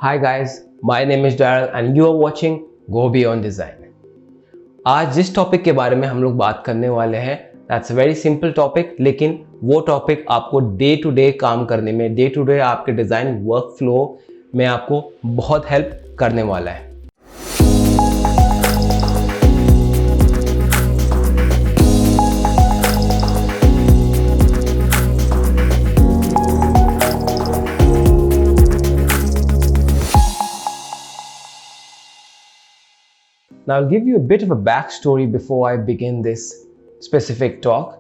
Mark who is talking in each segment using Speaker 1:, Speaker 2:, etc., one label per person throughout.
Speaker 1: Hi guys, my name is Daryl and you are watching Go Beyond Design. आज जिस topic के बारे में हम लोग बात करने वाले हैं that's a very simple topic, लेकिन वो टॉपिक आपको डे टू डे काम करने में, डे टू डे आपके डिज़ाइन वर्क फ्लो में आपको बहुत हेल्प करने वाला है. Now I'll give you a bit of a backstory before I begin this specific talk.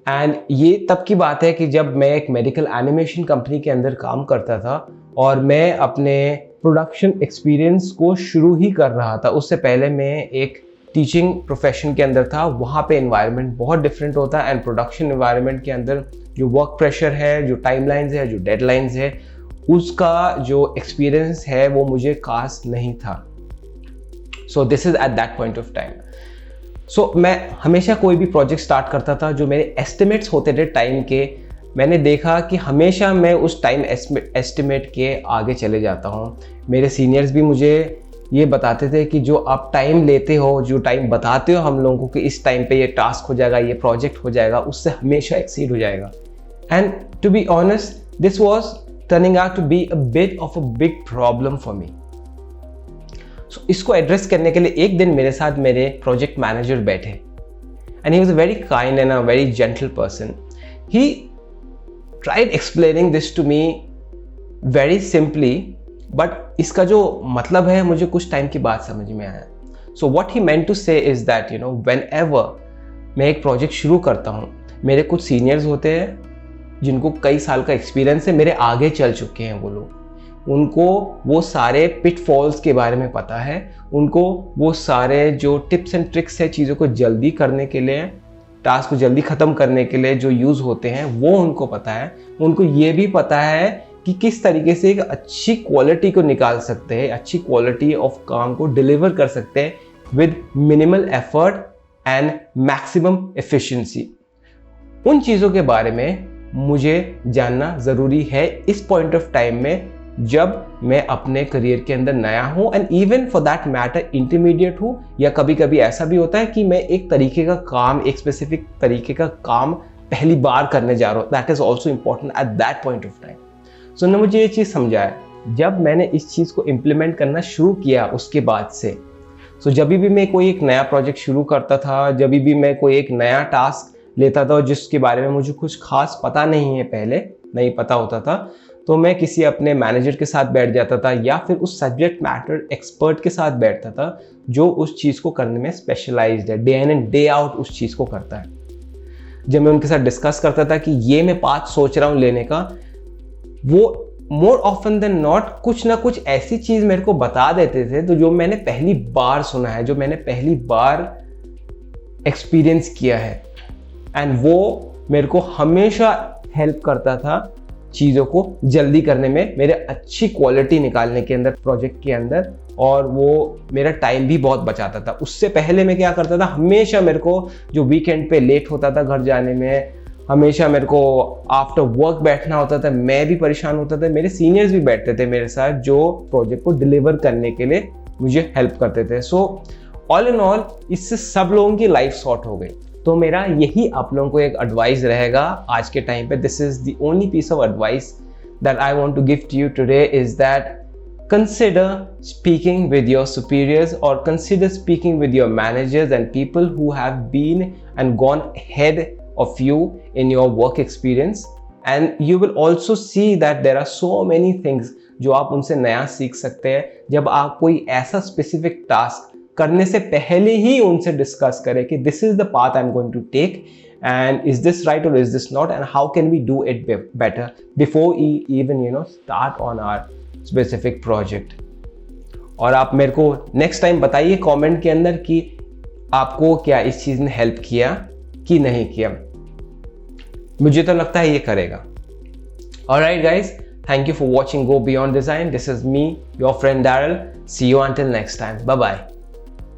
Speaker 1: And ये तब की बात है कि जब मैं एक मेडिकल एनिमेशन कंपनी के अंदर काम करता था और मैं अपने प्रोडक्शन एक्सपीरियंस को शुरू ही कर रहा था. उससे पहले मैं एक टीचिंग प्रोफेशन के अंदर था. वहाँ पे एनवायरनमेंट बहुत डिफरेंट होता है एंड प्रोडक्शन एनवायरनमेंट के अंदर जो वर्क प्रेशर है, जो टाइमलाइंस है, जो डेडलाइंस है, उसका जो एक्सपीरियंस है वो मुझे खास नहीं था. So this is at that point of time. So मैं हमेशा कोई भी प्रोजेक्ट स्टार्ट करता था जो मेरे एस्टिमेट्स होते थे टाइम के, मैंने देखा कि हमेशा मैं उस टाइम एस्टिमेट के आगे चले जाता हूँ. मेरे सीनियर्स भी मुझे ये बताते थे कि जो आप टाइम लेते हो, जो टाइम बताते हो हम लोगों को कि इस टाइम पे ये टास्क हो जाएगा, ये प्रोजेक्ट हो जाएगा, उससे हमेशा एक्सीड हो जाएगा. And to be honest this was turning out to be a bit of a big problem for me. So, इसको एड्रेस करने के लिए एक दिन मेरे साथ मेरे प्रोजेक्ट मैनेजर बैठे and he was a very kind and a very gentle person. He tried explaining this to me very simply, but इसका जो मतलब है मुझे कुछ टाइम की बात समझ में आया. So what he meant to say is that whenever मैं एक प्रोजेक्ट शुरू करता हूँ, मेरे कुछ सीनियर्स होते हैं जिनको कई साल का एक्सपीरियंस है, मेरे आगे चल चुके हैं वो लोग. उनको वो सारे पिटफॉल्स के बारे में पता है, उनको वो सारे जो टिप्स एंड ट्रिक्स है चीज़ों को जल्दी करने के लिए, टास्क को जल्दी ख़त्म करने के लिए जो यूज़ होते हैं वो उनको पता है. उनको ये भी पता है कि किस तरीके से एक अच्छी क्वालिटी को निकाल सकते हैं, अच्छी क्वालिटी ऑफ काम को डिलीवर कर सकते हैं with minimal effort and maximum efficiency. उन चीज़ों के बारे में मुझे जानना ज़रूरी है इस पॉइंट ऑफ टाइम में जब मैं अपने करियर के अंदर नया हूं and even for that matter intermediate हूं, या कभी कभी ऐसा भी होता है कि मैं एक तरीके का काम, एक स्पेसिफिक तरीके का काम पहली बार करने जा रहा हूं. That is also important at that point of time. So ने मुझे ये चीज़ समझाया जब मैंने इस चीज़ को इम्प्लीमेंट करना शुरू किया उसके बाद से. सो जब भी मैं कोई एक नया प्रोजेक्ट शुरू करता था, जब भी मैं कोई एक नया टास्क लेता था जिसके बारे में मुझे कुछ खास पता नहीं है, पहले नहीं पता होता था, तो मैं किसी अपने मैनेजर के साथ बैठ जाता था या फिर उस सब्जेक्ट मैटर एक्सपर्ट के साथ बैठता था जो उस चीज़ को करने में स्पेशलाइज्ड है, day in and day out उस चीज़ को करता है. जब मैं उनके साथ डिस्कस करता था कि ये मैं पाथ सोच रहा हूँ लेने का, वो मोर ऑफन देन नॉट कुछ ना कुछ ऐसी चीज़ मेरे को बता देते थे तो जो मैंने पहली बार सुना है, जो मैंने पहली बार एक्सपीरियंस किया है, एंड वो मेरे को हमेशा हेल्प करता था चीज़ों को जल्दी करने में, मेरे अच्छी क्वालिटी निकालने के अंदर प्रोजेक्ट के अंदर, और वो मेरा टाइम भी बहुत बचाता था. उससे पहले मैं क्या करता था, हमेशा मेरे को जो वीकेंड पे लेट होता था घर जाने में, हमेशा मेरे को आफ्टर वर्क बैठना होता था, मैं भी परेशान होता था, मेरे सीनियर्स भी बैठते थे मेरे साथ जो प्रोजेक्ट को डिलीवर करने के लिए मुझे हेल्प करते थे. सो ऑल इन ऑल इससे सब लोगों की लाइफ सॉर्ट हो गई. तो मेरा यही आप लोगों को एक एडवाइस रहेगा आज के टाइम पे. This is the only piece of advice that I want to give to you today is that consider speaking with your superiors और consider speaking with your managers and people who have been and gone ahead of you in your work experience, and you will also see that there are so many things जो आप उनसे नया सीख सकते हैं जब आप कोई ऐसा स्पेसिफिक टास्क करने से पहले ही उनसे डिस्कस करें कि this is the path I am going to take and is this right और is this not, and how can we do it better before even start on our specific project. और आप मेरे को next time बताइए comment के अंदर कि आपको क्या इस चीज़ ने हेल्प किया कि नहीं किया. मुझे तो लगता है ये करेगा. Alright guys, thank you for watching Go Beyond Design. This is me, your friend Daryl. See you until next time. Bye bye.